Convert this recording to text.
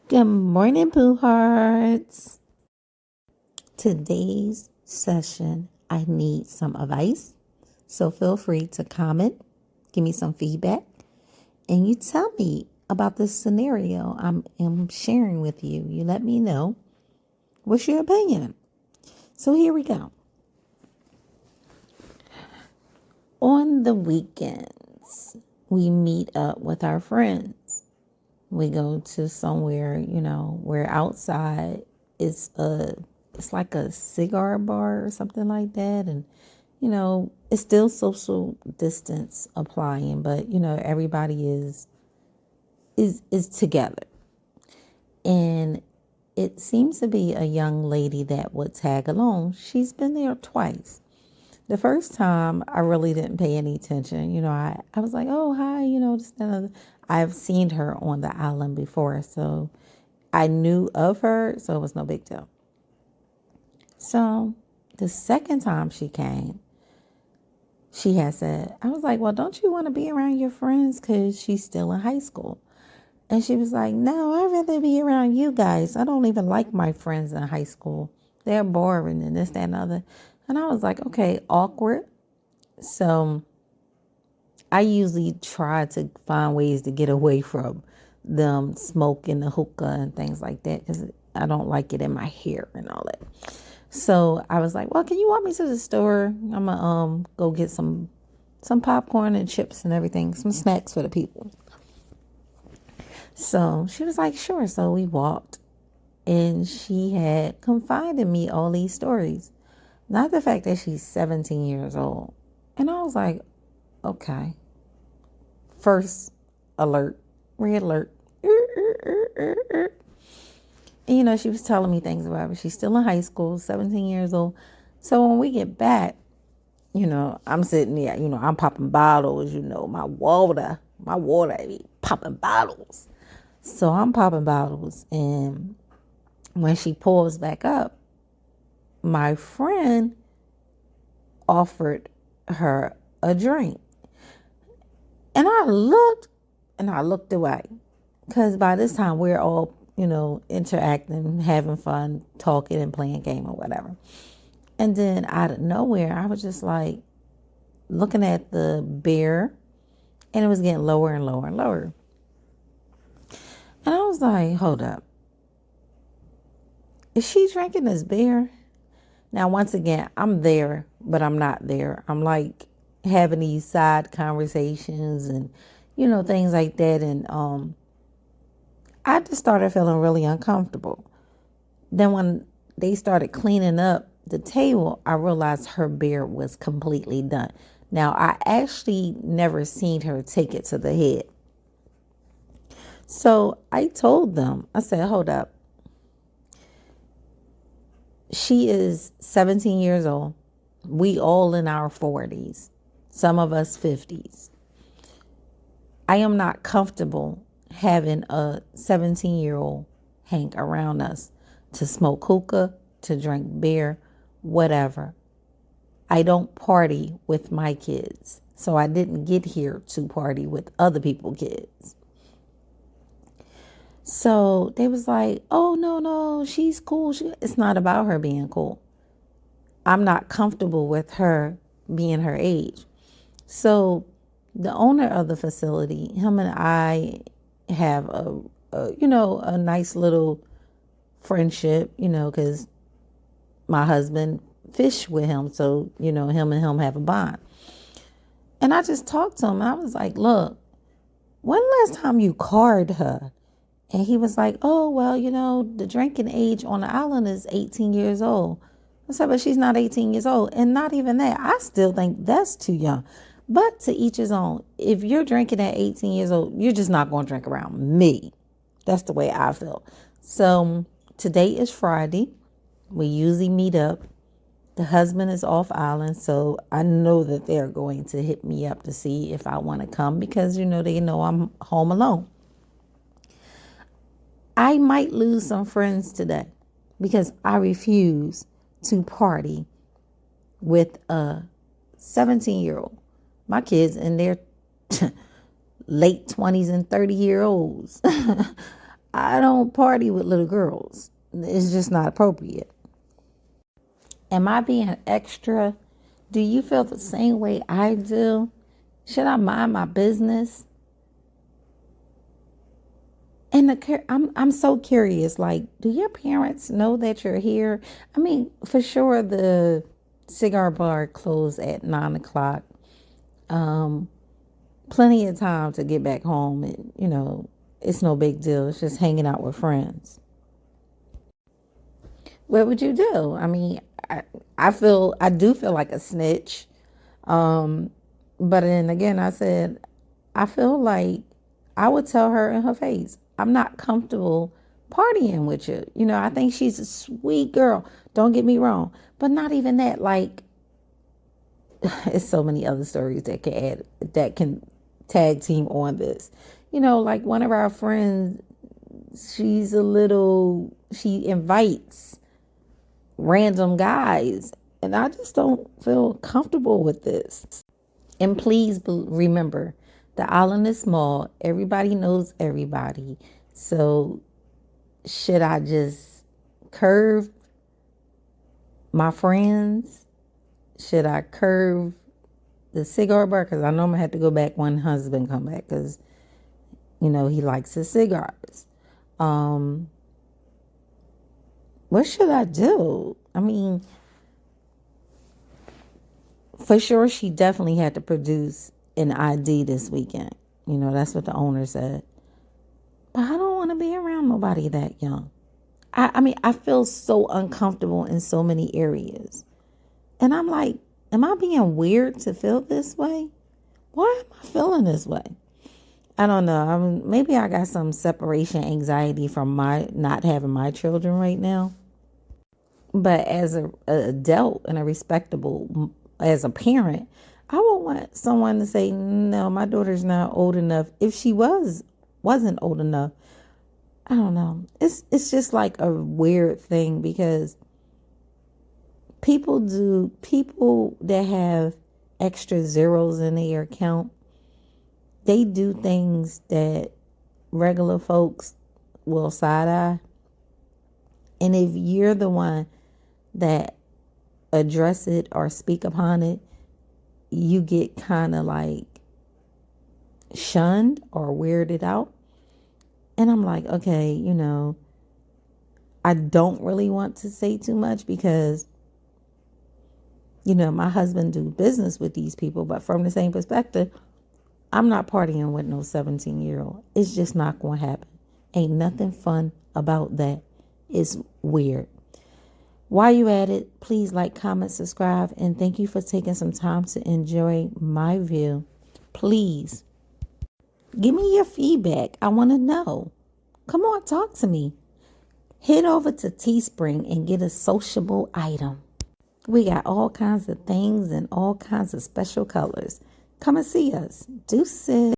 Good morning, Pooh Hearts. Today's session, I need some advice. So feel free to comment, give me some feedback, and you tell me about this scenario I'm sharing with you. You let me know what's your opinion. So here we go. On the weekends, we meet up with our friends. We go to somewhere, we're outside. It's like a cigar bar or something like that. And, it's still social distance applying, but everybody is together. And it seems to be a young lady that would tag along. She's been there twice. The first time I really didn't pay any attention. I was like, oh, hi, just another. I've seen her on the island before, so I knew of her, so it was no big deal. So the second time she came, she had said, I was like, well, don't you want to be around your friends? Because she's still in high school. And she was like, no, I'd rather be around you guys. I don't even like my friends in high school. They're boring and this, that, and other. And I was like, okay, awkward. So I usually try to find ways to get away from them smoking the hookah and things like that because I don't like it in my hair and all that. So I was like, well, can you walk me to the store? I'm gonna go get some popcorn and chips and everything, some snacks for the people. So she was like, sure. So we walked and she had confided in me all these stories. Not the fact that she's 17 years old. And I was like, okay. First alert, red alert. And she was telling me things about it. She's still in high school, 17 years old. So when we get back, I'm sitting there, I'm popping bottles, my water, I be popping bottles. So I'm popping bottles. And when she pulls back up, my friend offered her a drink. And I looked away. Because by this time, we're all, interacting, having fun, talking and playing a game or whatever. And then out of nowhere, I was just like looking at the beer and it was getting lower and lower and lower. And I was like, hold up. Is she drinking this beer? Now, once again, I'm there, but I'm not there. I'm like having these side conversations and, things like that. And I just started feeling really uncomfortable. Then when they started cleaning up the table, I realized her beer was completely done. Now, I actually never seen her take it to the head. So I told them, I said, hold up. She is 17 years old. We all in our 40s, some of us 50s. I am not comfortable having a 17-year-old hang around us to smoke hookah, to drink beer, whatever. I don't party with my kids. So I didn't get here to party with other people's kids. So they was like, oh, no, she's cool. It's not about her being cool. I'm not comfortable with her being her age. So the owner of the facility, him and I have a nice little friendship, because my husband fished with him. So, him and him have a bond. And I just talked to him. And I was like, look, when last time you carded her? And he was like, oh, well, the drinking age on the island is 18 years old. I said, but she's not 18 years old. And not even that. I still think that's too young. But to each his own. If you're drinking at 18 years old, you're just not going to drink around me. That's the way I feel. So today is Friday. We usually meet up. The husband is off island, so I know that they're going to hit me up to see if I want to come because, they know I'm home alone. I might lose some friends today because I refuse to party with a 17-year-old. My kids in their late 20s and 30-year-olds. I don't party with little girls. It's just not appropriate. Am I being extra? Do you feel the same way I do? Should I mind my business? And I'm so curious. Like, do your parents know that you're here? I mean, for sure, the cigar bar closed at 9 o'clock. Um, Plenty of time to get back home, and it's no big deal. It's just hanging out with friends. What would you do? I mean, I do feel like a snitch. Um, but then again, I said, I feel like I would tell her in her face, I'm not comfortable partying with you. I think she's a sweet girl. Don't get me wrong. But not even that. Like, it's so many other stories that can tag team on this. Like one of our friends, she invites random guys, and I just don't feel comfortable with this. And please remember, the island is small. Everybody knows everybody. So should I just curve my friends? Should I curve the cigar bar? Because I know I'm going to have to go back when husband come back, because, he likes his cigars. What should I do? I mean, for sure, she definitely had to produce an ID this weekend. That's what the owner said. But I don't want to be around nobody that young. I mean, I feel so uncomfortable in so many areas. And I'm like, am I being weird to feel this way? Why am I feeling this way? I don't know. Maybe I got some separation anxiety from my not having my children right now. But as an adult and as a parent, I would want someone to say, no, my daughter's not old enough. If she wasn't old enough, I don't know. It's just like a weird thing, because people that have extra zeros in their account, they do things that regular folks will side eye. And if you're the one that address it or speak upon it, you get kind of like shunned or weirded out. And I'm like, okay, I don't really want to say too much, because my husband do business with these people, but from the same perspective, I'm not partying with no 17-year-old. It's just not going to happen. Ain't nothing fun about that. It's weird. While you at it, please like, comment, subscribe, and thank you for taking some time to enjoy my view. Please give me your feedback. I want to know. Come on, talk to me. Head over to Teespring and get a sociable item. We got all kinds of things and all kinds of special colors. Come and see us. Deuces.